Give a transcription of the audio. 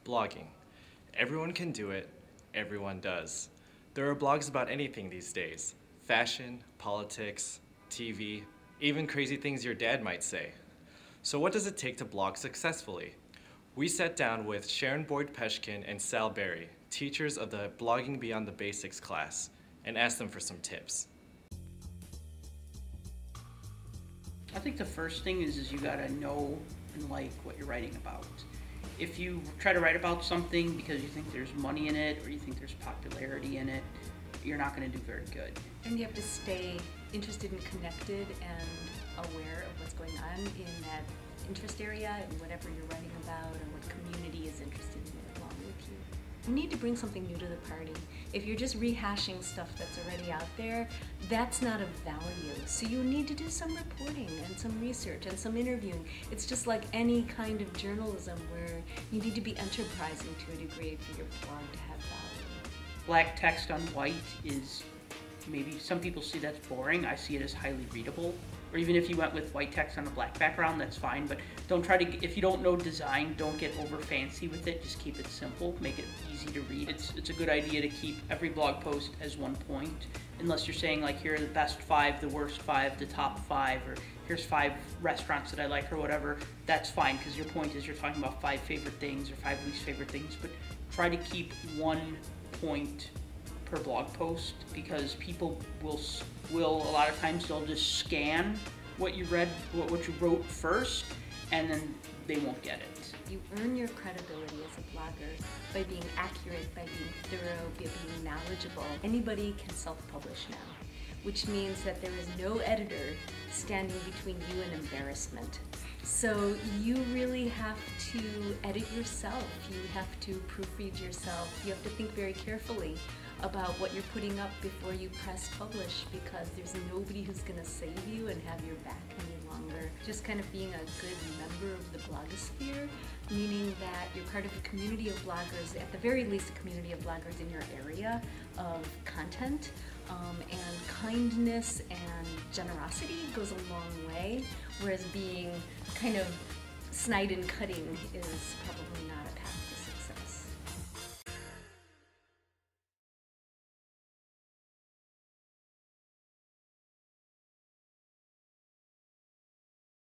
Blogging. Everyone can do it, everyone does. There are blogs about anything these days. Fashion, politics, TV, even crazy things your dad might say. So what does it take to blog successfully? We sat down with Sharon Boyd-Peshkin and Sal Berry, teachers of the Blogging Beyond the Basics class, and asked them for some tips. I think the first thing is you gotta know and like what you're writing about. If you try to write about something because you think there's money in it or you think there's popularity in it, you're not going to do very good. And you have to stay interested and connected and aware of what's going on in that interest area and whatever you're writing about or what community is interested in it along with you. You need to bring something new to the party. If you're just rehashing stuff that's already out there, that's not of value. So you need to do some reporting and some research and some interviewing. It's just like any kind of journalism where you need to be enterprising to a degree for your blog to have value. Black text on white is maybe some people see that's boring. I see it as highly readable. Or even if you went with white text on a black background, that's fine. But don't try to, if you don't know design, don't get over fancy with it. Just keep it simple, make it easy to read. It's a good idea to keep every blog post as one point, unless you're saying like, here are the best 5, the worst 5, the top 5, or here's 5 restaurants that I like or whatever. That's fine, because your point is you're talking about 5 favorite things or 5 least favorite things, but try to keep one point per blog post, because people will a lot of times they'll just scan what you read, what you wrote first, and then they won't get it. You earn your credibility as a blogger by being accurate, by being thorough, by being knowledgeable. Anybody can self-publish now, which means that there is no editor standing between you and embarrassment. So you really have to edit yourself, you have to proofread yourself, you have to think very carefully about what you're putting up before you press publish, because there's nobody who's going to save you and have your back any longer. Just kind of being a good member of the blogosphere, meaning that you're part of a community of bloggers, at the very least a community of bloggers in your area of content, and kindness and generosity goes a long way, whereas being kind of snide and cutting is probably not